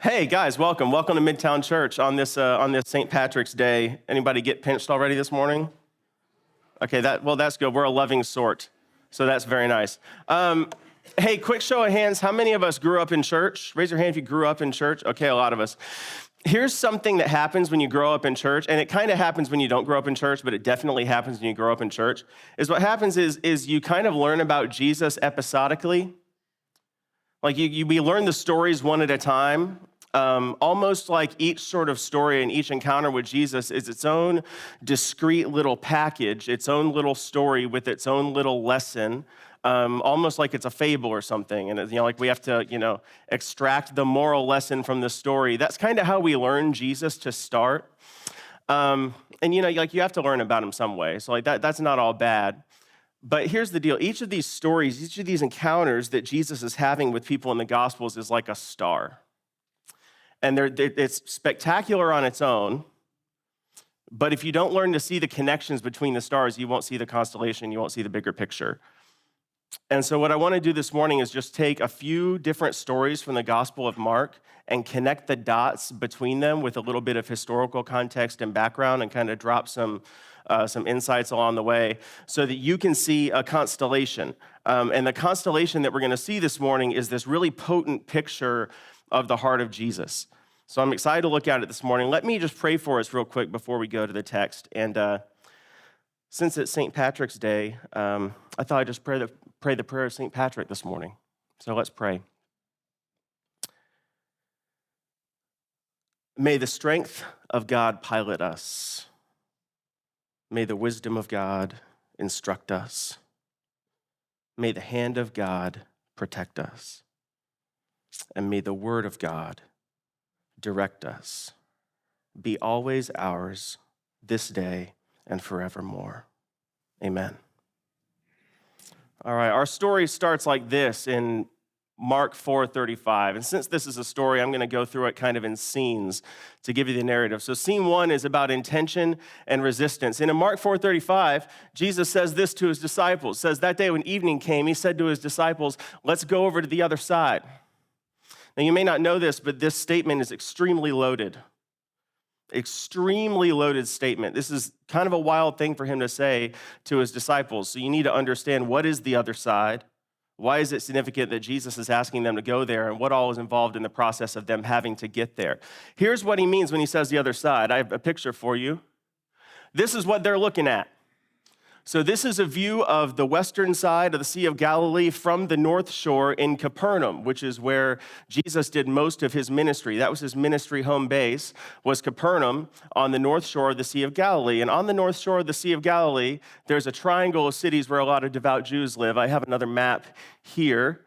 Hey guys, welcome to Midtown Church on this St. Patrick's Day. Anybody get pinched already this morning? Okay, that's good. We're a loving sort, so that's very nice. Hey, quick show of hands. How many of us grew up in church? Raise your hand if you grew up in church. Okay, a lot of us. Here's something that happens when you grow up in church, and it kind of happens when you don't grow up in church, but it definitely happens when you grow up in church. Is what happens is you kind of learn about Jesus episodically. Like we learn the stories one at a time, almost like each sort of story and each encounter with Jesus is its own discrete little package, its own little story with its own little lesson, almost like it's a fable or something. And like we have to, extract the moral lesson from the story. That's kind of how we learn Jesus to start. And like you have to learn about him some way. So like that's not all bad. But here's the deal. Each of these stories, each of these encounters that Jesus is having with people in the Gospels is like a star. And it's spectacular on its own, but if you don't learn to see the connections between the stars, you won't see the constellation, you won't see the bigger picture. And so what I want to do this morning is just take a few different stories from the Gospel of Mark and connect the dots between them with a little bit of historical context and background and kind of drop some insights along the way so that you can see a constellation. And the constellation that we're going to see this morning is this really potent picture of the heart of Jesus. So I'm excited to look at it this morning. Let me just pray for us real quick before we go to the text. And since it's St. Patrick's Day, I thought I'd just pray the prayer of St. Patrick this morning. So let's pray. May the strength of God pilot us. May the wisdom of God instruct us. May the hand of God protect us. And may the word of God direct us. Be always ours this day and forevermore. Amen. All right, our story starts like this in Mark 4:35. And since this is a story, I'm going to go through it kind of in scenes to give you the narrative. So scene 1 is about intention and resistance. And in Mark 4:35, Jesus says this to his disciples. It says, that day when evening came, he said to his disciples, let's go over to the other side. Now, you may not know this, but this statement is extremely loaded. Extremely loaded statement. This is kind of a wild thing for him to say to his disciples. So you need to understand, what is the other side? Why is it significant that Jesus is asking them to go there, and what all is involved in the process of them having to get there? Here's what he means when he says the other side. I have a picture for you. This is what they're looking at. So this is a view of the western side of the Sea of Galilee from the north shore in Capernaum, which is where Jesus did most of his ministry. That was his ministry home base, was Capernaum on the north shore of the Sea of Galilee. And on the north shore of the Sea of Galilee, there's a triangle of cities where a lot of devout Jews live. I have another map here.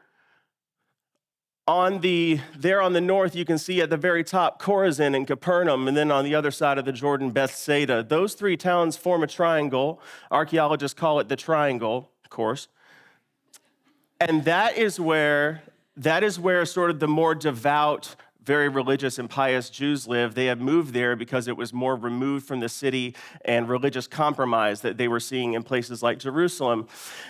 There on the north, you can see at the very top Chorazin and Capernaum, and then on the other side of the Jordan, Bethsaida. Those three towns form a triangle. Archaeologists call it the triangle, of course. And that is where sort of the more devout, very religious and pious Jews live. They have moved there because it was more removed from the city and religious compromise that they were seeing in places like Jerusalem.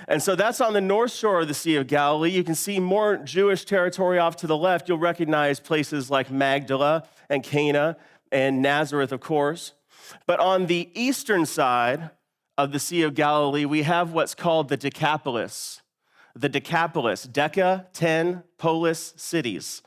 And so that's on the north shore of the Sea of Galilee. You can see more Jewish territory off to the left. You'll recognize places like Magdala and Cana and Nazareth, of course. But on the eastern side of the Sea of Galilee, we have what's called the Decapolis. The Decapolis, Deca, 10, polis, cities.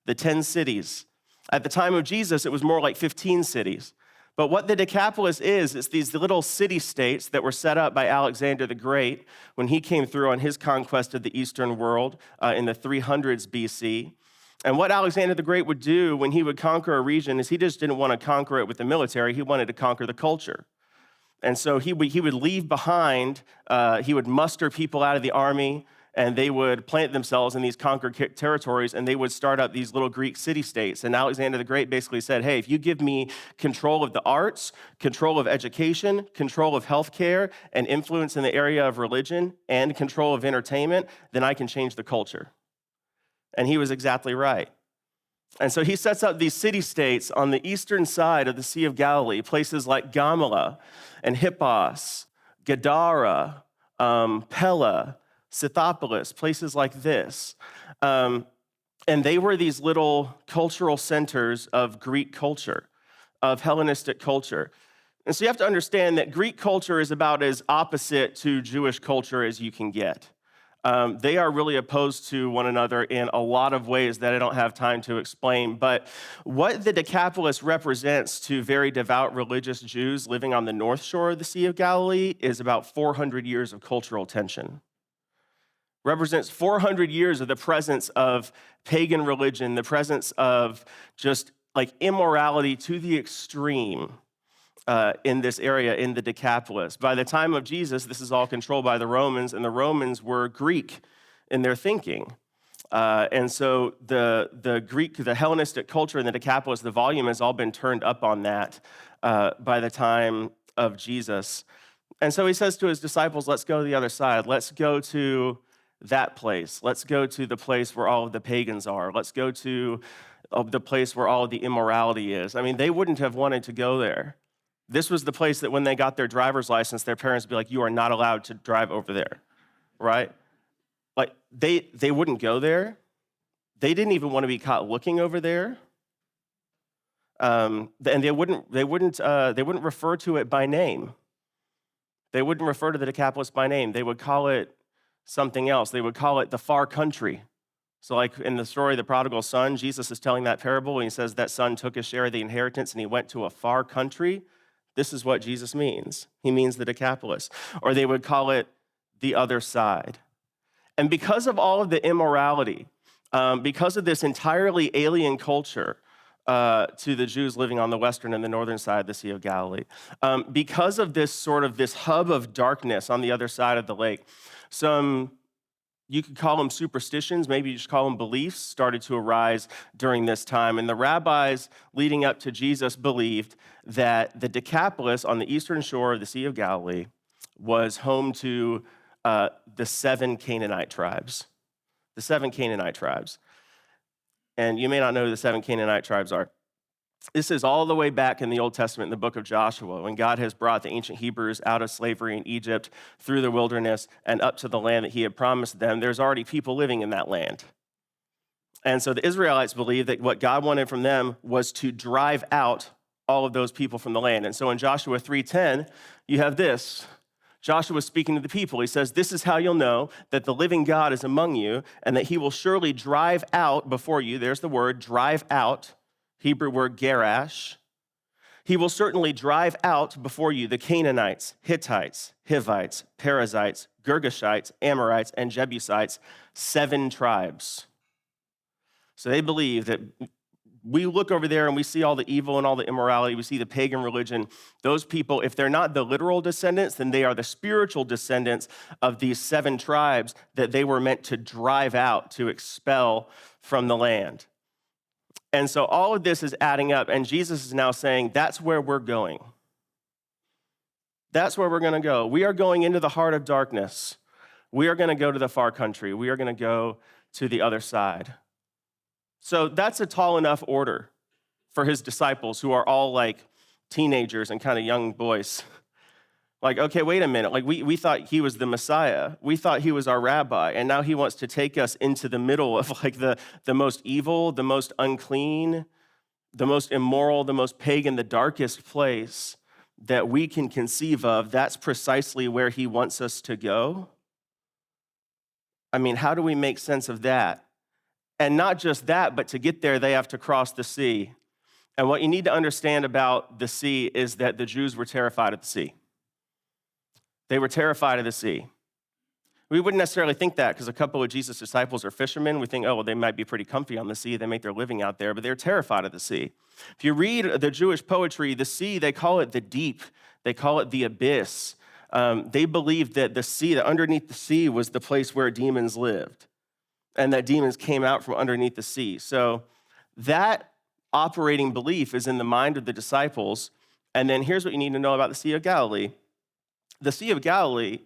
The 10 cities. At the time of Jesus, it was more like 15 cities. But what the Decapolis is, it's these little city-states that were set up by Alexander the Great when he came through on his conquest of the Eastern world in the 300s BC. And what Alexander the Great would do when he would conquer a region is he just didn't want to conquer it with the military. He wanted to conquer the culture. And so he would leave behind, he would muster people out of the army, and they would plant themselves in these conquered territories, and they would start up these little Greek city-states. And Alexander the Great basically said, hey, if you give me control of the arts, control of education, control of healthcare, and influence in the area of religion, and control of entertainment, then I can change the culture. And he was exactly right. And so he sets up these city-states on the eastern side of the Sea of Galilee, places like Gamala and Hippos, Gadara, Pella, Scythopolis, places like this. And they were these little cultural centers of Greek culture, of Hellenistic culture. And so you have to understand that Greek culture is about as opposite to Jewish culture as you can get. They are really opposed to one another in a lot of ways that I don't have time to explain. But what the Decapolis represents to very devout religious Jews living on the north shore of the Sea of Galilee is about 400 years of cultural tension. Represents 400 years of the presence of pagan religion, the presence of just like immorality to the extreme in this area, in the Decapolis. By the time of Jesus, this is all controlled by the Romans, and the Romans were Greek in their thinking. And so the Greek, the Hellenistic culture in the Decapolis, the volume has all been turned up on that by the time of Jesus. And so he says to his disciples, let's go to the other side. Let's go to that place. Let's go to the place where all of the pagans are. Let's go to the place where all of the immorality is. I mean, they wouldn't have wanted to go there. This was the place that when they got their driver's license, their parents would be like, you are not allowed to drive over there, right? Like, they wouldn't go there. They didn't even want to be caught looking over there. And they wouldn't refer to it by name. They wouldn't refer to the Decapolis by name. They would call it something else. They would call it the far country. So like in the story of the prodigal son, Jesus is telling that parable, and he says that son took his share of the inheritance and he went to a far country. This is what Jesus means. He means the Decapolis. Or they would call it the other side. And because of all of the immorality, because of this entirely alien culture to the Jews living on the western and the northern side of the Sea of Galilee, because of this hub of darkness on the other side of the lake, you could call them superstitions, maybe you just call them beliefs, started to arise during this time. And the rabbis leading up to Jesus believed that the Decapolis on the eastern shore of the Sea of Galilee was home to the 7 Canaanite tribes. The 7 Canaanite tribes. And you may not know who the 7 Canaanite tribes are. This is all the way back in the Old Testament in the book of Joshua, when God has brought the ancient Hebrews out of slavery in Egypt through the wilderness and up to the land that he had promised them. There's already people living in that land. And so the Israelites believed that what God wanted from them was to drive out all of those people from the land. And so in Joshua 3:10, you have this. Joshua is speaking to the people. He says, this is how you'll know that the living God is among you and that he will surely drive out before you. There's the word, drive out. Hebrew word gerash. He will certainly drive out before you the Canaanites, Hittites, Hivites, Perizzites, Girgashites, Amorites, and Jebusites, 7 tribes. So they believe that we look over there and we see all the evil and all the immorality. We see the pagan religion. Those people, if they're not the literal descendants, then they are the spiritual descendants of these 7 tribes that they were meant to drive out, to expel from the land. And so all of this is adding up, and Jesus is now saying, that's where we're going. That's where we're going to go. We are going into the heart of darkness. We are going to go to the far country. We are going to go to the other side. So that's a tall enough order for his disciples, who are all like teenagers and kind of young boys. Like, okay, wait a minute. Like, we thought he was the Messiah. We thought he was our rabbi. And now he wants to take us into the middle of like the most evil, the most unclean, the most immoral, the most pagan, the darkest place that we can conceive of. That's precisely where he wants us to go. I mean, how do we make sense of that? And not just that, but to get there, they have to cross the sea. And what you need to understand about the sea is that the Jews were terrified of the sea. They were terrified of the sea. We wouldn't necessarily think that because a couple of Jesus' disciples are fishermen. We think, oh, well, they might be pretty comfy on the sea. They make their living out there, but they're terrified of the sea. If you read the Jewish poetry, the sea, they call it the deep. They call it the abyss. They believed that the sea, that underneath the sea was the place where demons lived, and that demons came out from underneath the sea. So that operating belief is in the mind of the disciples. And then here's what you need to know about the Sea of Galilee. The Sea of Galilee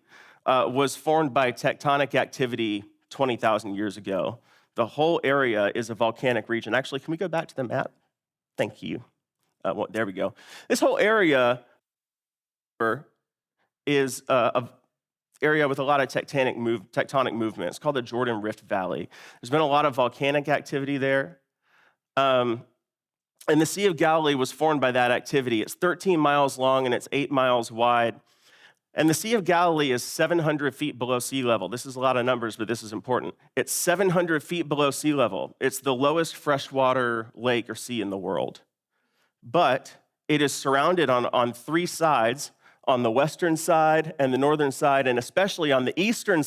was formed by tectonic activity 20,000 years ago. The whole area is a volcanic region. Actually, can we go back to the map? Thank you. There we go. This whole area is area with a lot of tectonic movement. It's called the Jordan Rift Valley. There's been a lot of volcanic activity there. And the Sea of Galilee was formed by that activity. It's 13 miles long and it's 8 miles wide. And the Sea of Galilee is 700 feet below sea level. This is a lot of numbers, but this is important. It's 700 feet below sea level. It's the lowest freshwater lake or sea in the world. But it is surrounded on three sides, on the western side and the northern side, and especially on the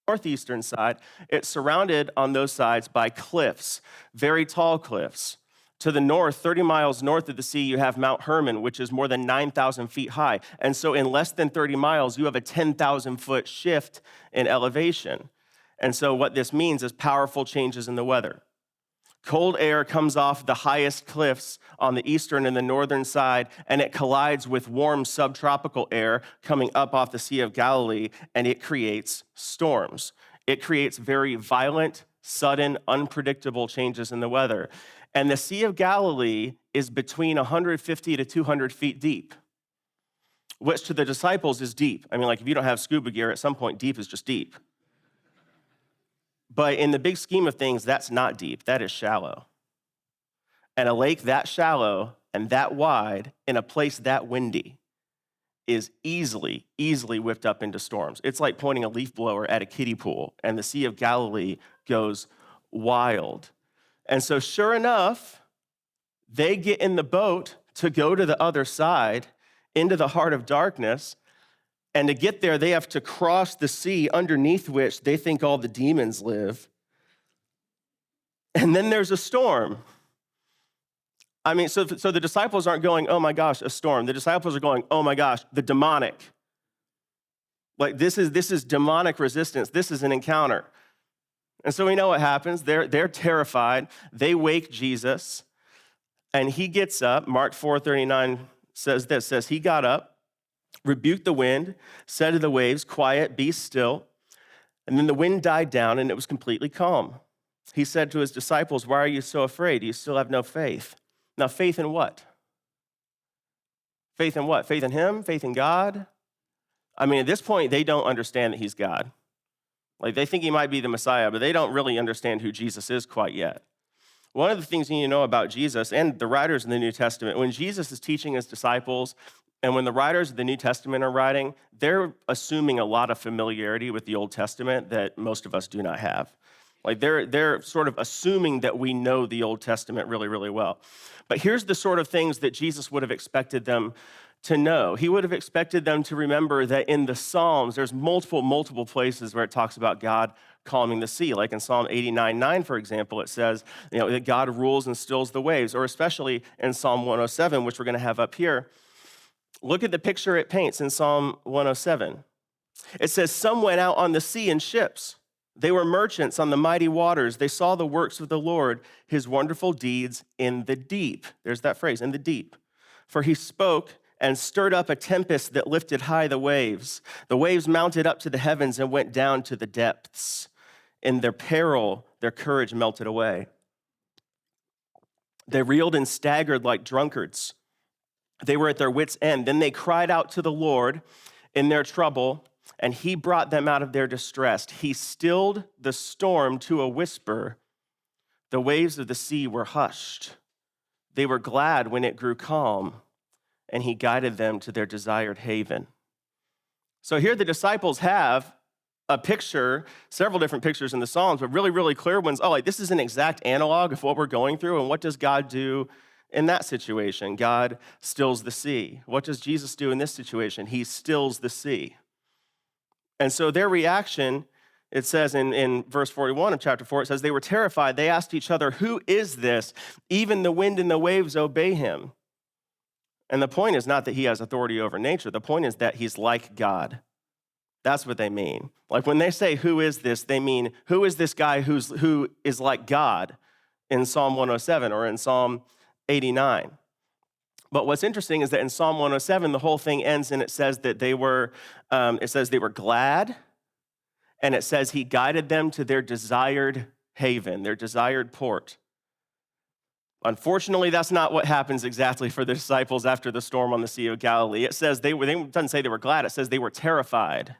northeastern side. It's surrounded on those sides by cliffs, very tall cliffs. To the north, 30 miles north of the sea, you have Mount Hermon, which is more than 9,000 feet high. And so in less than 30 miles, you have a 10,000-foot shift in elevation. And so what this means is powerful changes in the weather. Cold air comes off the highest cliffs on the eastern and the northern side, and it collides with warm subtropical air coming up off the Sea of Galilee, and it creates storms. It creates very violent, sudden, unpredictable changes in the weather. And the Sea of Galilee is between 150 to 200 feet deep, which to the disciples is deep. I mean, like if you don't have scuba gear, at some point, deep is just deep. But in the big scheme of things, that's not deep. That is shallow. And a lake that shallow and that wide in a place that windy is easily whipped up into storms. It's like pointing a leaf blower at a kiddie pool, and the Sea of Galilee goes wild. And so sure enough, they get in the boat to go to the other side into the heart of darkness. And to get there, they have to cross the sea underneath which they think all the demons live. And then there's a storm. I mean, so the disciples aren't going, oh my gosh, a storm. The disciples are going, oh my gosh, the demonic. Like this is demonic resistance. This is an encounter. And so we know what happens. They're terrified. They wake Jesus, and he gets up. Mark 4:39 says he got up, rebuked the wind, said to the waves, quiet, be still. And then the wind died down, and it was completely calm. He said to his disciples, why are you so afraid? You still have no faith. Now, faith in what? Faith in what? Faith in him? Faith in God? I mean, at this point, they don't understand that he's God. Like, they think he might be the Messiah, but they don't really understand who Jesus is quite yet. One of the things you need to know about Jesus and the writers in the New Testament, when Jesus is teaching his disciples, and when the writers of the New Testament are writing, they're assuming a lot of familiarity with the Old Testament that most of us do not have. Like they're sort of assuming that we know the Old Testament really, really well. But here's the sort of things that Jesus would have expected them to know. He would have expected them to remember that in the Psalms, there's multiple places where it talks about God calming the sea. Like in Psalm 89:9, for example, it says, that God rules and stills the waves, or especially in Psalm 107, which we're going to have up here. Look at the picture it paints in Psalm 107. It says, some went out on the sea in ships. They were merchants on the mighty waters. They saw the works of the Lord, his wonderful deeds in the deep. There's that phrase, in the deep. For he spoke and stirred up a tempest that lifted high the waves. The waves mounted up to the heavens and went down to the depths. In their peril, their courage melted away. They reeled and staggered like drunkards. They were at their wits' end. Then they cried out to the Lord in their trouble, and he brought them out of their distress. He stilled the storm to a whisper. The waves of the sea were hushed. They were glad when it grew calm, and he guided them to their desired haven. So here the disciples have a picture, several different pictures in the Psalms, but really, really clear ones. Oh, like this is an exact analog of what we're going through, and what does God do in that situation? God stills the sea. What does Jesus do in this situation? He stills the sea. And so their reaction, it says in verse 41 of chapter 4, it says they were terrified. They asked each other, who is this? Even the wind and the waves obey him. And the point is not that he has authority over nature. The point is that he's like God. That's what they mean. Like when they say, who is this? They mean, who is this guy who is like God in Psalm 107 or in Psalm 89? But what's interesting is that in Psalm 107, the whole thing ends and it says that they were glad, and it says he guided them to their desired haven, their desired port. Unfortunately, that's not what happens exactly for the disciples after the storm on the Sea of Galilee. It says it doesn't say they were glad, it says they were terrified.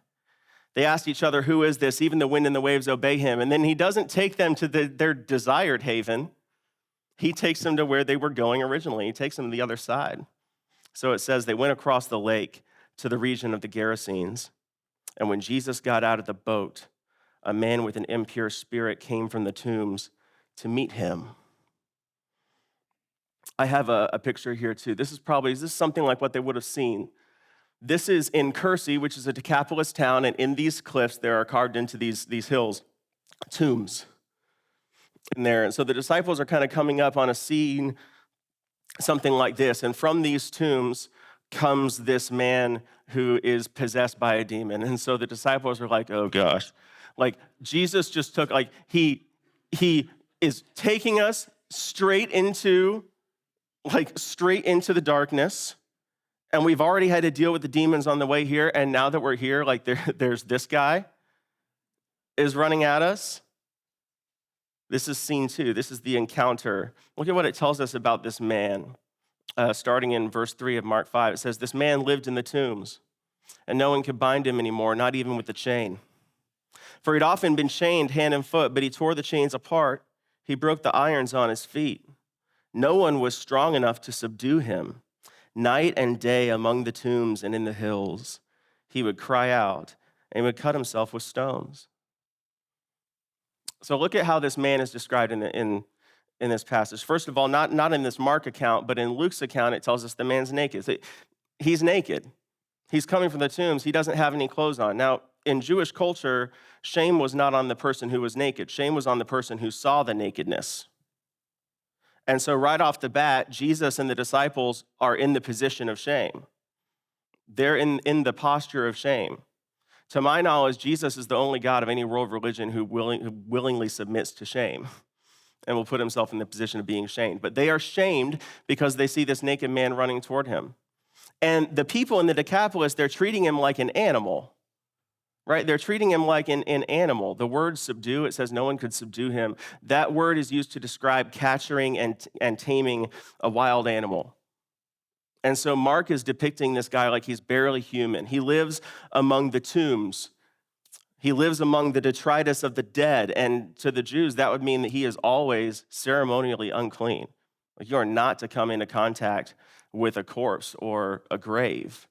They asked each other, "Who is this? Even the wind and the waves obey him." And then he doesn't take them to their desired haven. He takes them to where they were going originally. He takes them to the other side. So it says they went across the lake to the region of the Gerasenes. And when Jesus got out of the boat, a man with an impure spirit came from the tombs to meet him. I have a picture here too. This is something like what they would have seen. This is in Kersey, which is a Decapolis town, and in these cliffs, there are carved into these hills tombs in there. And so the disciples are kind of coming up on a scene, something like this. And from these tombs comes this man who is possessed by a demon. And so the disciples are like, oh gosh. Like Jesus just took, like he is taking us straight into the darkness. And we've already had to deal with the demons on the way here. And now that we're here, like there's this guy is running at us. This is scene 2. This is the encounter. Look at what it tells us about this man. Starting in verse 3 of Mark 5, it says, this man lived in the tombs, and no one could bind him anymore, not even with a chain. For he'd often been chained hand and foot, but he tore the chains apart. He broke the irons on his feet. No one was strong enough to subdue him. Night and day among the tombs and in the hills, he would cry out and would cut himself with stones. So look at how this man is described in this passage. First of all, not in this Mark account, but in Luke's account, it tells us the man's naked. He's naked. He's coming from the tombs. He doesn't have any clothes on. Now, in Jewish culture, shame was not on the person who was naked. Shame was on the person who saw the nakedness. And so right off the bat, Jesus and the disciples are in the position of shame. They're in the posture of shame. To my knowledge, Jesus is the only God of any world religion who willingly submits to shame and will put himself in the position of being shamed. But they are shamed because they see this naked man running toward him. And the people in the Decapolis, they're treating him like an animal, right? They're treating him like an animal. The word subdue, it says no one could subdue him. That word is used to describe capturing and taming a wild animal. And so Mark is depicting this guy like he's barely human. He lives among the tombs. He lives among the detritus of the dead. And to the Jews, that would mean that he is always ceremonially unclean. Like you are not to come into contact with a corpse or a grave.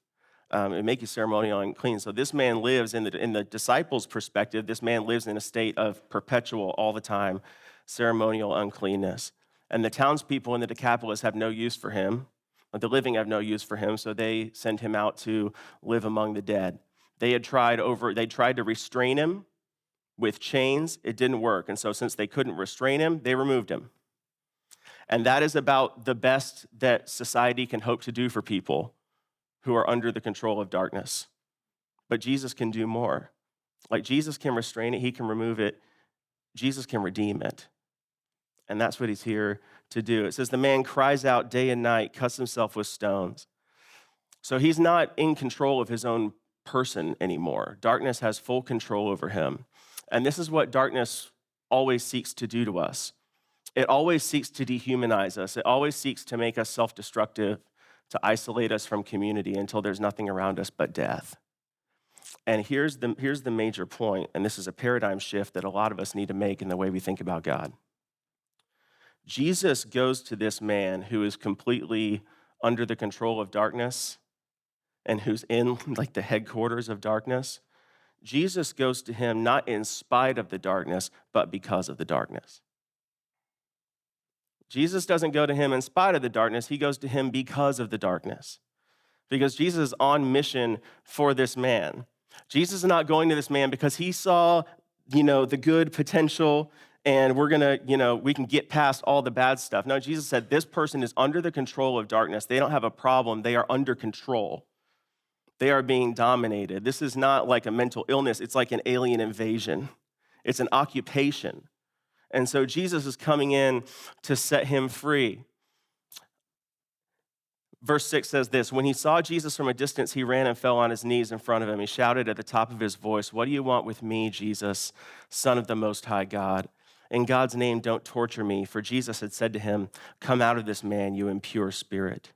It would make you ceremonially unclean. So this man lives, in the disciples' perspective, this man lives in a state of perpetual, all the time, ceremonial uncleanness. And the townspeople in the Decapolis have no use for him. The living have no use for him, so they send him out to live among the dead. They tried to restrain him with chains. It didn't work. And so since they couldn't restrain him, they removed him. And that is about the best that society can hope to do for people who are under the control of darkness. But Jesus can do more. Like Jesus can restrain it, he can remove it. Jesus can redeem it. And that's what he's here to do. It says the man cries out day and night, cuts himself with stones. So he's not in control of his own person anymore. Darkness has full control over him. And this is what darkness always seeks to do to us. It always seeks to dehumanize us. It always seeks to make us self-destructive, to isolate us from community until there's nothing around us but death. And here's the major point, and this is a paradigm shift that a lot of us need to make in the way we think about God. Jesus goes to this man who is completely under the control of darkness and who's in like the headquarters of darkness. Jesus goes to him not in spite of the darkness, but because of the darkness. Jesus doesn't go to him in spite of the darkness. He goes to him because of the darkness. Because Jesus is on mission for this man. Jesus is not going to this man because he saw, the good potential and we can get past all the bad stuff. No, Jesus said this person is under the control of darkness. They don't have a problem. They are under control. They are being dominated. This is not like a mental illness. It's like an alien invasion. It's an occupation. And so Jesus is coming in to set him free. Verse 6 says this, when he saw Jesus from a distance, he ran and fell on his knees in front of him. He shouted at the top of his voice, "What do you want with me, Jesus, Son of the Most High God? In God's name, don't torture me." For Jesus had said to him, "Come out of this man, you impure spirit."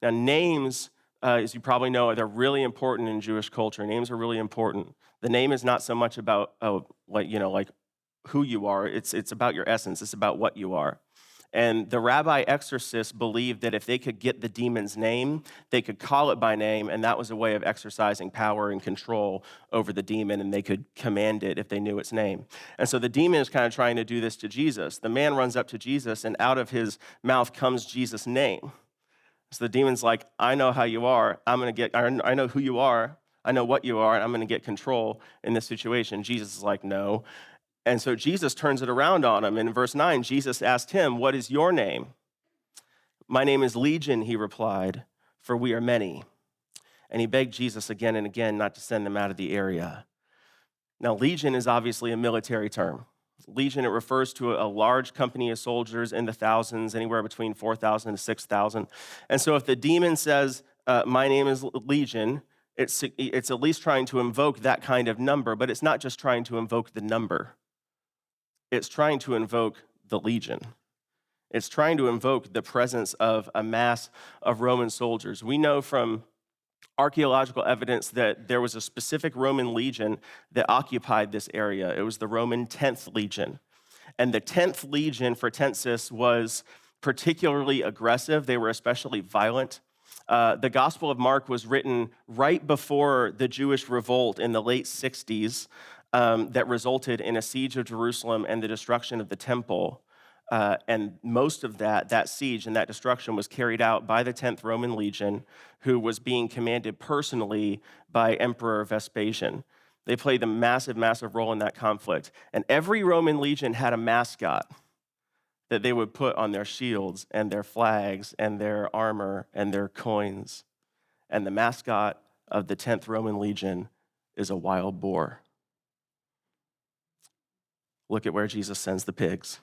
Now, names as you probably know, they're really important in Jewish culture. Names are really important. The name is not so much about like who you are. It's about your essence. It's about what you are. And the rabbi exorcists believed that if they could get the demon's name, they could call it by name, and that was a way of exercising power and control over the demon, and they could command it if they knew its name. And so the demon is kind of trying to do this to Jesus. The man runs up to Jesus, and out of his mouth comes Jesus' name. So the demon's like, I know how you are. I know who you are. I know what you are, and I'm going to get control in this situation. Jesus is like, no. And so Jesus turns it around on him. In verse 9, Jesus asked him, what is your name? My name is Legion, he replied, for we are many. And he begged Jesus again and again not to send them out of the area. Now, Legion is obviously a military term. Legion, it refers to a large company of soldiers in the thousands, anywhere between 4,000 to 6,000. And so if the demon says, my name is Legion, it's at least trying to invoke that kind of number, but it's not just trying to invoke the number. It's trying to invoke the legion. It's trying to invoke the presence of a mass of Roman soldiers. We know from archaeological evidence that there was a specific Roman legion that occupied this area. It was the Roman 10th Legion. And the 10th Legion for Tensis was particularly aggressive. They were especially violent. The Gospel of Mark was written right before the Jewish revolt in the late 60s. That resulted in a siege of Jerusalem and the destruction of the temple. And most of that siege and that destruction was carried out by the 10th Roman Legion, who was being commanded personally by Emperor Vespasian. They played a massive, massive role in that conflict. And every Roman legion had a mascot that they would put on their shields and their flags and their armor and their coins. And the mascot of the 10th Roman Legion is a wild boar. Look at where Jesus sends the pigs.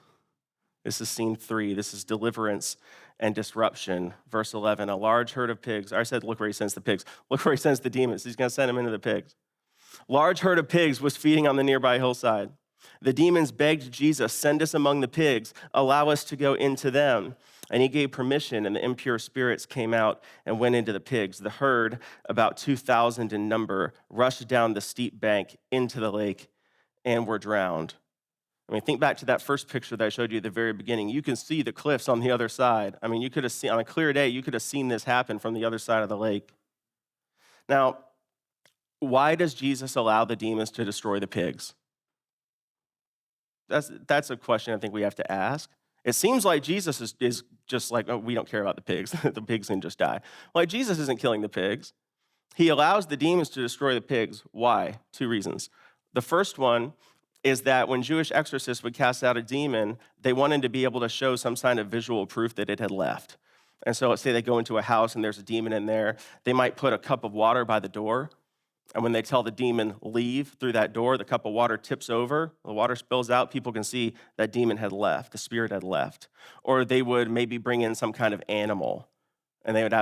This is scene 3. This is deliverance and disruption. Verse 11, a large herd of pigs. I said, look where he sends the pigs. Look where he sends the demons. He's going to send them into the pigs. Large herd of pigs was feeding on the nearby hillside. The demons begged Jesus, send us among the pigs. Allow us to go into them. And he gave permission, and the impure spirits came out and went into the pigs. The herd, about 2,000 in number, rushed down the steep bank into the lake and were drowned. I mean, think back to that first picture that I showed you at the very beginning. You can see the cliffs on the other side. I mean, you could have seen, on a clear day, you could have seen this happen from the other side of the lake. Now, why does Jesus allow the demons to destroy the pigs? That's a question I think we have to ask. It seems like Jesus is just like, oh, we don't care about the pigs. The pigs can just die. Like, Jesus isn't killing the pigs. He allows the demons to destroy the pigs. Why? 2 reasons. The first one is that when Jewish exorcists would cast out a demon, they wanted to be able to show some sign of visual proof that it had left. And so let's say they go into a house and there's a demon in there. They might put a cup of water by the door. And when they tell the demon, leave through that door, the cup of water tips over, the water spills out, people can see that demon had left, the spirit had left. Or they would maybe bring in some kind of animal, and they would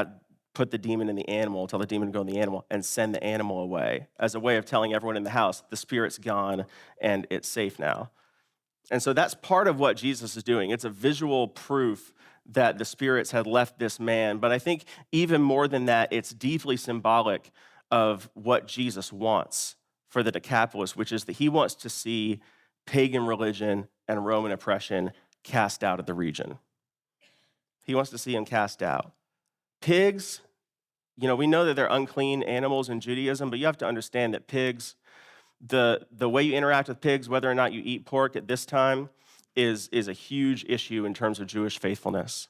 put the demon in the animal, tell the demon to go in the animal, and send the animal away as a way of telling everyone in the house, the spirit's gone and it's safe now. And so that's part of what Jesus is doing. It's a visual proof that the spirits had left this man. But I think even more than that, it's deeply symbolic of what Jesus wants for the Decapolis, which is that he wants to see pagan religion and Roman oppression cast out of the region. He wants to see them cast out. Pigs, we know that they're unclean animals in Judaism, but you have to understand that pigs, the way you interact with pigs, whether or not you eat pork at this time, is a huge issue in terms of Jewish faithfulness.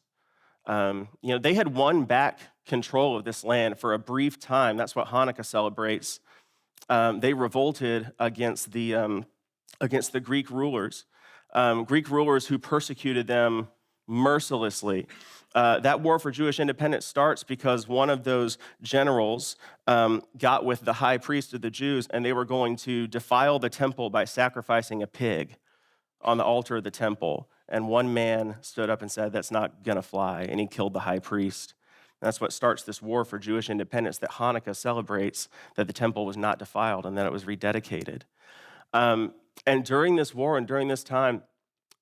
They had won back control of this land for a brief time. That's what Hanukkah celebrates. They revolted against the Greek rulers who persecuted them mercilessly. That war for Jewish independence starts because one of those generals got with the high priest of the Jews, and they were going to defile the temple by sacrificing a pig on the altar of the temple. And one man stood up and said, that's not going to fly, and he killed the high priest. And that's what starts this war for Jewish independence that Hanukkah celebrates, that the temple was not defiled and that it was rededicated. And during this war and during this time,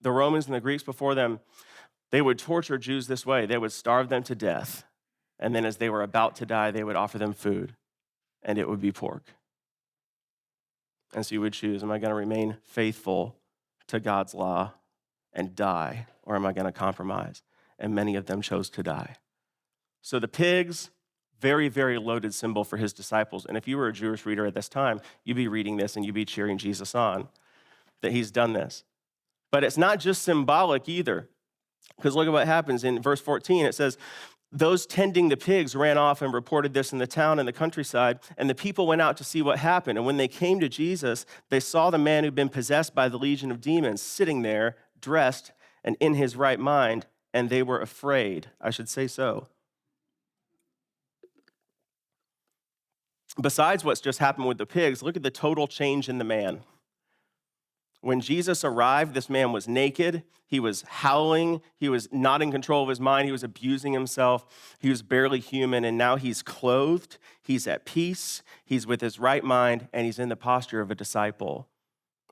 the Romans and the Greeks before them, they would torture Jews this way. They would starve them to death. And then as they were about to die, they would offer them food, and it would be pork. And so you would choose, am I going to remain faithful to God's law and die, or am I going to compromise? And many of them chose to die. So the pigs, very, very loaded symbol for his disciples. And if you were a Jewish reader at this time, you'd be reading this and you'd be cheering Jesus on, that he's done this. But it's not just symbolic either, because look at what happens in verse 14. It says, those tending the pigs ran off and reported this in the town and the countryside, and the people went out to see what happened. And when they came to Jesus, they saw the man who'd been possessed by the legion of demons sitting there, dressed and in his right mind, and they were afraid. I should say so. Besides what's just happened with the pigs, look at the total change in the man. When Jesus arrived, this man was naked, he was howling, he was not in control of his mind, he was abusing himself, he was barely human, and now he's clothed, he's at peace, he's with his right mind, and he's in the posture of a disciple,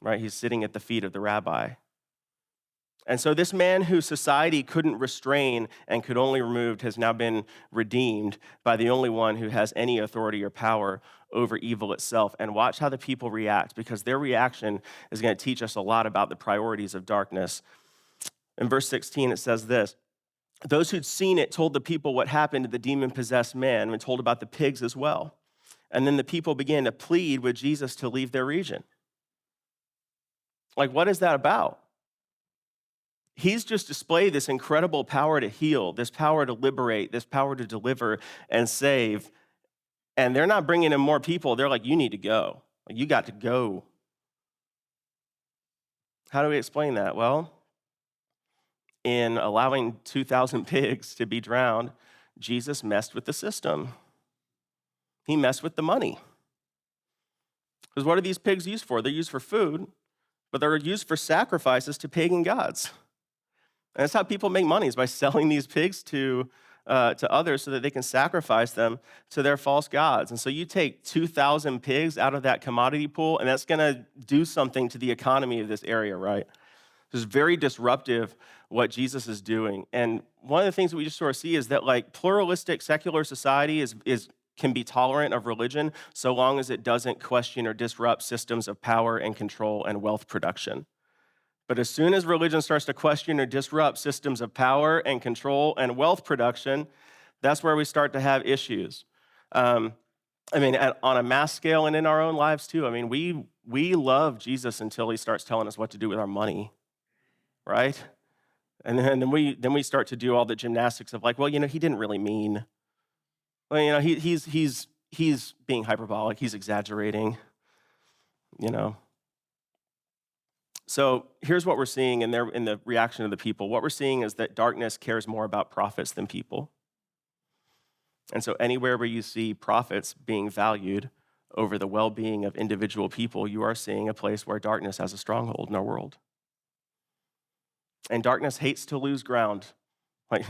right? He's sitting at the feet of the rabbi. And so this man who society couldn't restrain and could only remove has now been redeemed by the only one who has any authority or power over evil itself. And watch how the people react, because their reaction is going to teach us a lot about the priorities of darkness. In verse 16, it says this, those who'd seen it told the people what happened to the demon-possessed man and told about the pigs as well. And then the people began to plead with Jesus to leave their region. Like, what is that about? He's just displayed this incredible power to heal, this power to liberate, this power to deliver and save. And they're not bringing in more people. They're like, you need to go. Like, you got to go. How do we explain that? Well, in allowing 2,000 pigs to be drowned, Jesus messed with the system. He messed with the money. Because what are these pigs used for? They're used for food, but they're used for sacrifices to pagan gods. And that's how people make money, is by selling these pigs to others so that they can sacrifice them to their false gods. And so you take 2,000 pigs out of that commodity pool, and that's going to do something to the economy of this area, right? It's very disruptive what Jesus is doing. And one of the things that we just sort of see is that, like, pluralistic secular society can be tolerant of religion so long as it doesn't question or disrupt systems of power and control and wealth production. But as soon as religion starts to question or disrupt systems of power and control and wealth production, that's where we start to have issues. On a mass scale and in our own lives too. I mean, we love Jesus until he starts telling us what to do with our money, right? And then we start to do all the gymnastics of like, well, he didn't really mean. Well, he's being hyperbolic. He's exaggerating. So here's what we're seeing in the reaction of the people. What we're seeing is that darkness cares more about profits than people. And so anywhere where you see profits being valued over the well-being of individual people, you are seeing a place where darkness has a stronghold in our world. And darkness hates to lose ground. Like,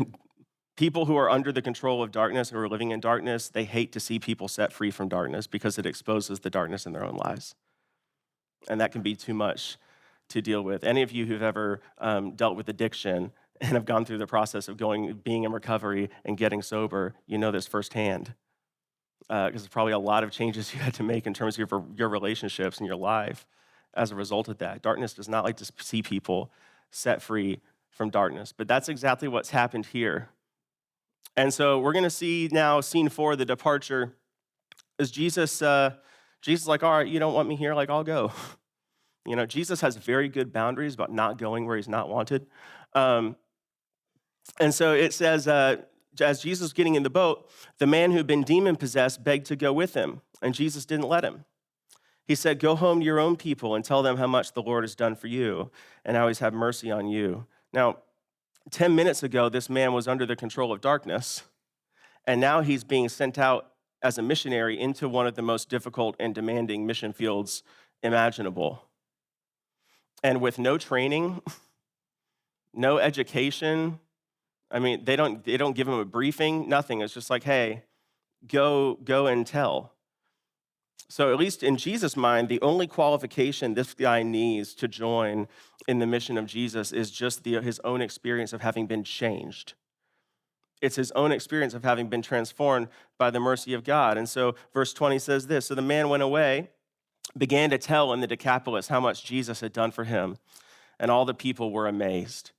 people who are under the control of darkness, who are living in darkness, they hate to see people set free from darkness because it exposes the darkness in their own lives. And that can be too much to deal with. Any of you who've ever dealt with addiction and have gone through the process of being in recovery and getting sober, you know this firsthand. Because there's probably a lot of changes you had to make in terms of your relationships and your life as a result of that. Darkness does not like to see people set free from darkness. But that's exactly what's happened here. And so we're going to see now scene 4, the departure, is Jesus is like, all right, you don't want me here, like, I'll go. Jesus has very good boundaries about not going where he's not wanted. And so it says, as Jesus was getting in the boat, the man who had been demon-possessed begged to go with him, and Jesus didn't let him. He said, go home to your own people and tell them how much the Lord has done for you and how he's had mercy on you. Now, 10 minutes ago, this man was under the control of darkness, and now he's being sent out as a missionary into one of the most difficult and demanding mission fields imaginable. And with no training, no education, they don't give him a briefing, nothing. It's just like, hey, go and tell. So at least in Jesus' mind, the only qualification this guy needs to join in the mission of Jesus is just his own experience of having been changed. It's his own experience of having been transformed by the mercy of God. And so verse 20 says this, so the man went away, began to tell in the Decapolis how much Jesus had done for him, and all the people were amazed.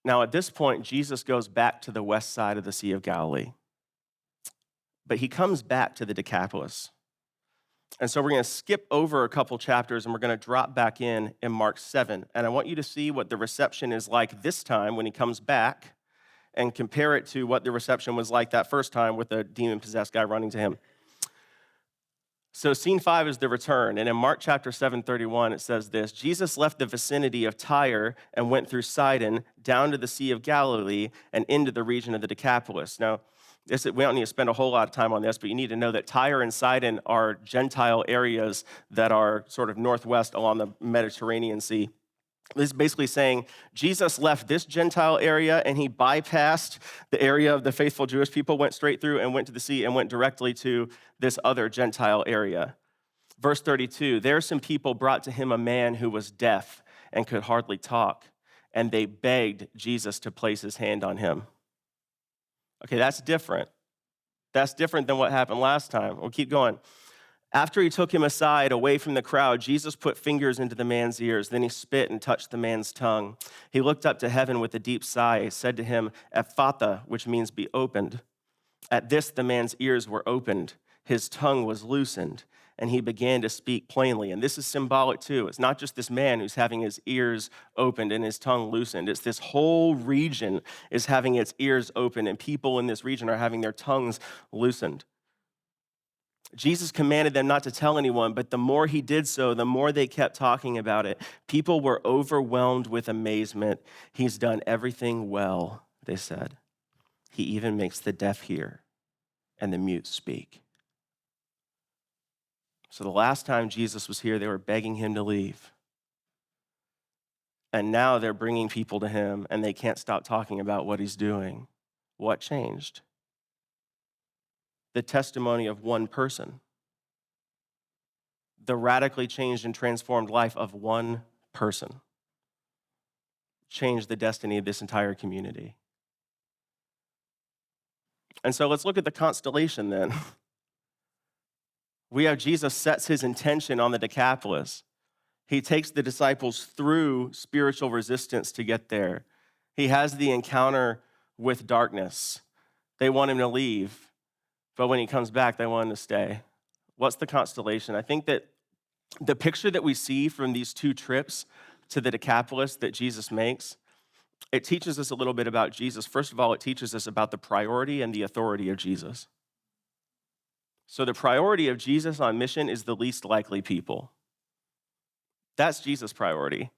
Now, at this point, Jesus goes back to the west side of the Sea of Galilee, but he comes back to the Decapolis. And so we're going to skip over a couple chapters and we're going to drop back in Mark 7. And I want you to see what the reception is like this time when he comes back and compare it to what the reception was like that first time with the demon-possessed guy running to him. So scene 5 is the return. And in Mark chapter 7:31, it says this, Jesus left the vicinity of Tyre and went through Sidon down to the Sea of Galilee and into the region of the Decapolis. Now, we don't need to spend a whole lot of time on this, but you need to know that Tyre and Sidon are Gentile areas that are sort of northwest along the Mediterranean Sea. This is basically saying Jesus left this Gentile area and he bypassed the area of the faithful Jewish people, went straight through and went to the sea and went directly to this other Gentile area. Verse 32, there some people brought to him a man who was deaf and could hardly talk, and they begged Jesus to place his hand on him. Okay, that's different. That's different than what happened last time. We'll keep going. After he took him aside, away from the crowd, Jesus put fingers into the man's ears. Then he spit and touched the man's tongue. He looked up to heaven with a deep sigh. He said to him, Ephphatha, which means be opened. At this, the man's ears were opened. His tongue was loosened, and he began to speak plainly. And this is symbolic too. It's not just this man who's having his ears opened and his tongue loosened. It's this whole region is having its ears open, and people in this region are having their tongues loosened. Jesus commanded them not to tell anyone, but the more he did so, the more they kept talking about it. People were overwhelmed with amazement. He's done everything well, they said. He even makes the deaf hear and the mute speak. So the last time Jesus was here, they were begging him to leave. And now they're bringing people to him, and they can't stop talking about what he's doing. What changed? The testimony of one person. The radically changed and transformed life of one person changed the destiny of this entire community. And so let's look at the constellation then. We have Jesus sets his intention on the Decapolis. He takes the disciples through spiritual resistance to get there. He has the encounter with darkness. They want him to leave, but when he comes back, they want him to stay. What's the constellation? I think that the picture that we see from these two trips to the Decapolis that Jesus makes, it teaches us a little bit about Jesus. First of all, it teaches us about the priority and the authority of Jesus. So the priority of Jesus on mission is the least likely people. That's Jesus' priority.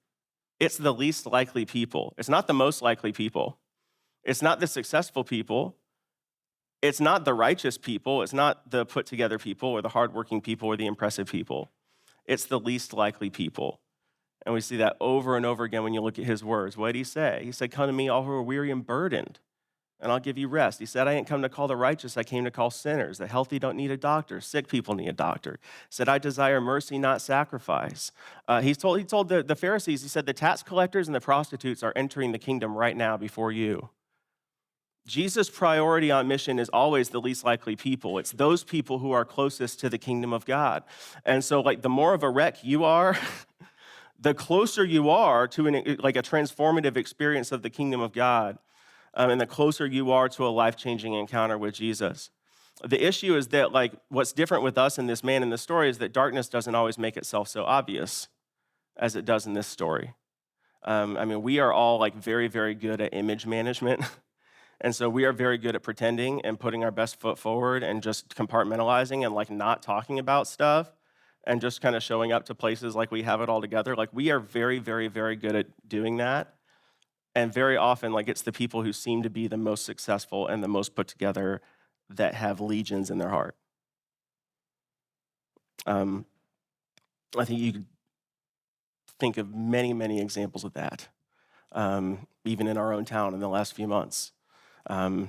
It's the least likely people. It's not the most likely people. It's not the successful people. It's not the righteous people. It's not the put together people or the hardworking people or the impressive people. It's the least likely people. And we see that over and over again when you look at his words. What did he say? He said, come to me, all who are weary and burdened, and I'll give you rest. He said, I didn't come to call the righteous, I came to call sinners. The healthy don't need a doctor, sick people need a doctor. He said, I desire mercy, not sacrifice. He told the Pharisees, he said, the tax collectors and the prostitutes are entering the kingdom right now before you. Jesus' priority on mission is always the least likely people. It's those people who are closest to the kingdom of God. And so, the more of a wreck you are, the closer you are to a transformative experience of the kingdom of God. And the closer you are to a life-changing encounter with Jesus. The issue is that, what's different with us and this man in the story is that darkness doesn't always make itself so obvious as it does in this story. We are all, very, very good at image management. And so we are very good at pretending and putting our best foot forward and just compartmentalizing and, not talking about stuff and just kind of showing up to places like we have it all together. We are very, very, very good at doing that. And very often, it's the people who seem to be the most successful and the most put together that have legions in their heart. I think you could think of many, many examples of that, even in our own town in the last few months. I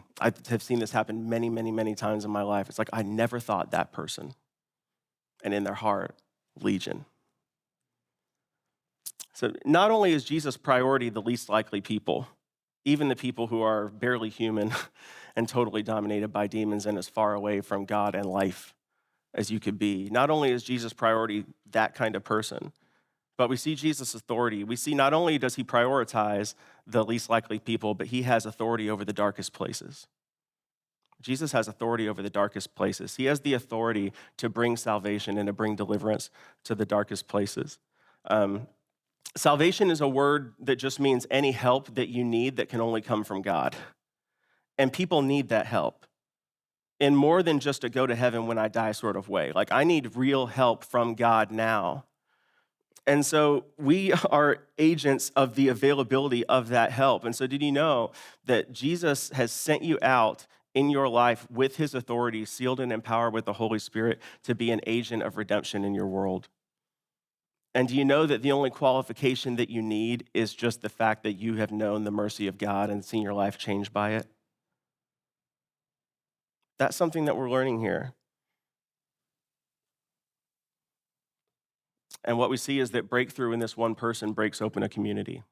have seen this happen many, many, many times in my life. It's I never thought that person. And in their heart, legion. So not only is Jesus' priority the least likely people, even the people who are barely human and totally dominated by demons and as far away from God and life as you could be. Not only is Jesus' priority that kind of person, but we see Jesus' authority. We see not only does he prioritize the least likely people, but he has authority over the darkest places. Jesus has authority over the darkest places. He has the authority to bring salvation and to bring deliverance to the darkest places. Salvation is a word that just means any help that you need that can only come from God. And people need that help in more than just a go to heaven when I die sort of way. Like, I need real help from God now. And so we are agents of the availability of that help. And so did you know that Jesus has sent you out in your life with his authority, sealed and empowered with the Holy Spirit, to be an agent of redemption in your world? And do you know that the only qualification that you need is just the fact that you have known the mercy of God and seen your life changed by it? That's something that we're learning here. And what we see is that breakthrough in this one person breaks open a community.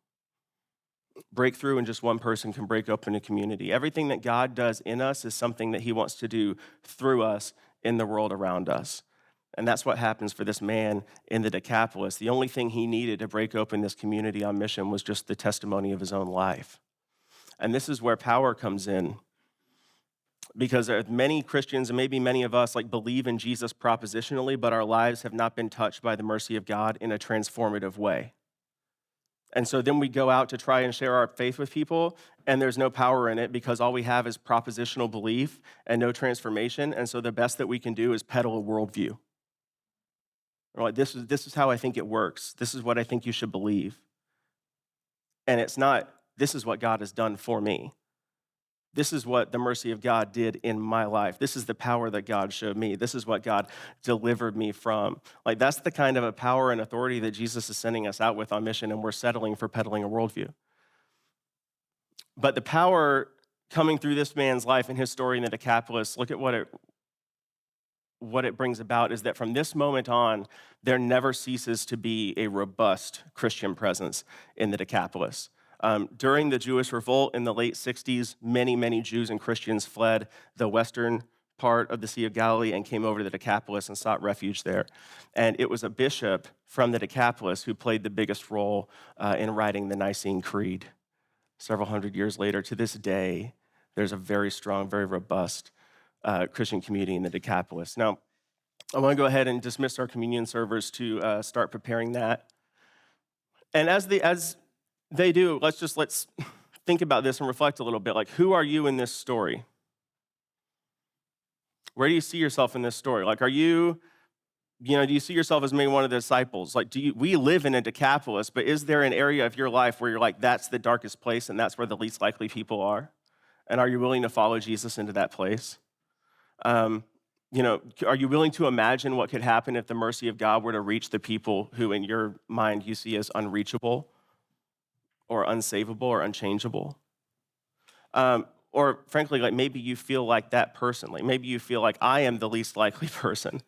Breakthrough in just one person can break open a community. Everything that God does in us is something that he wants to do through us in the world around us. And that's what happens for this man in the Decapolis. The only thing he needed to break open this community on mission was just the testimony of his own life. And this is where power comes in. Because there are many Christians, and maybe many of us, believe in Jesus propositionally, but our lives have not been touched by the mercy of God in a transformative way. And so then we go out to try and share our faith with people, and there's no power in it because all we have is propositional belief and no transformation. And so the best that we can do is peddle a worldview. We're like, this is how I think it works. This is what I think you should believe. And it's not, this is what God has done for me. This is what the mercy of God did in my life. This is the power that God showed me. This is what God delivered me from. That's the kind of a power and authority that Jesus is sending us out with on mission, and we're settling for peddling a worldview. But the power coming through this man's life and his story in the Decapolis, look at what it brings about is that from this moment on, there never ceases to be a robust Christian presence in the Decapolis. During the Jewish revolt in the late 60s, many, many Jews and Christians fled the western part of the Sea of Galilee and came over to the Decapolis and sought refuge there. And it was a bishop from the Decapolis who played the biggest role in writing the Nicene Creed. Several hundred years later, to this day, there's a very strong, very robust Christian community in the Decapolis. Now, I want to go ahead and dismiss our communion servers to start preparing that. And as they do, let's think about this and reflect a little bit. Who are you in this story? Where do you see yourself in this story? Are you, do you see yourself as maybe one of the disciples? We live in a Decapolis, but is there an area of your life where you're that's the darkest place and that's where the least likely people are? And are you willing to follow Jesus into that place? Are you willing to imagine what could happen if the mercy of God were to reach the people who in your mind you see as unreachable or unsavable or unchangeable? Or frankly, maybe you feel like that person. Maybe you feel like I am the least likely person.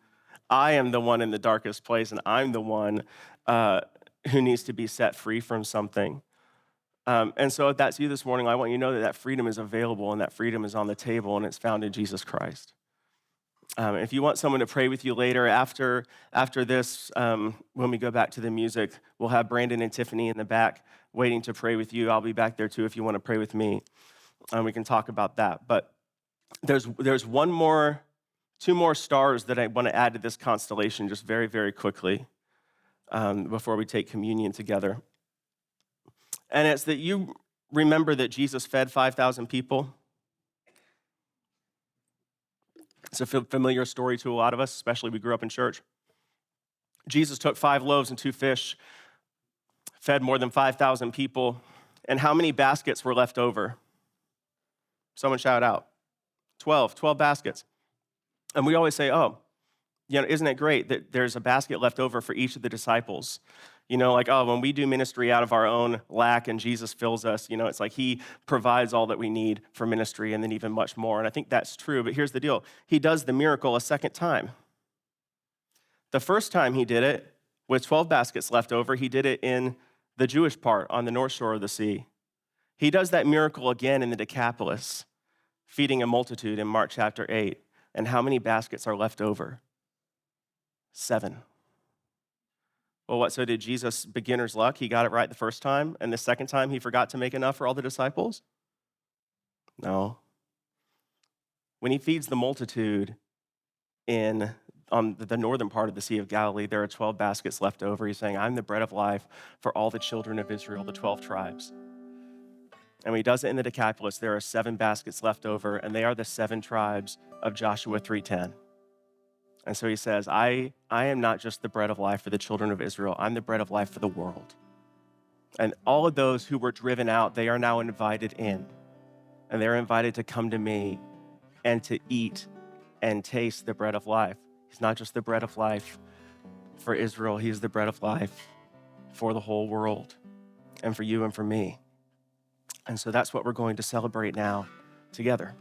I am the one in the darkest place, and I'm the one who needs to be set free from something. And so if that's you this morning, I want you to know that freedom is available and that freedom is on the table, and it's found in Jesus Christ. If you want someone to pray with you later, after this, when we go back to the music, we'll have Brandon and Tiffany in the back waiting to pray with you. I'll be back there too if you want to pray with me. We can talk about that. But there's two more stars that I want to add to this constellation just very, very quickly before we take communion together. And it's that you remember that Jesus fed 5,000 people. It's a familiar story to a lot of us, especially we grew up in church. Jesus took 5 loaves and 2 fish, fed more than 5,000 people, and how many baskets were left over? Someone shout out. 12 baskets. And we always say, isn't it great that there's a basket left over for each of the disciples? When we do ministry out of our own lack and Jesus fills us, it's he provides all that we need for ministry and then even much more. And I think that's true, but here's the deal. He does the miracle a second time. The first time he did it with 12 baskets left over, he did it in the Jewish part on the north shore of the sea. He does that miracle again in the Decapolis, feeding a multitude in Mark chapter 8. And how many baskets are left over? 7. Well, what, so did Jesus beginner's luck? He got it right the first time, and the second time he forgot to make enough for all the disciples? No. When he feeds the multitude on the northern part of the Sea of Galilee, there are 12 baskets left over. He's saying, I'm the bread of life for all the children of Israel, the 12 tribes. And when he does it in the Decapolis, there are 7 baskets left over, and they are the 7 tribes of Joshua 3:10. And so he says, I am not just the bread of life for the children of Israel, I'm the bread of life for the world. And all of those who were driven out, they are now invited in. And they're invited to come to me and to eat and taste the bread of life. He's not just the bread of life for Israel, he's the bread of life for the whole world and for you and for me. And so that's what we're going to celebrate now together.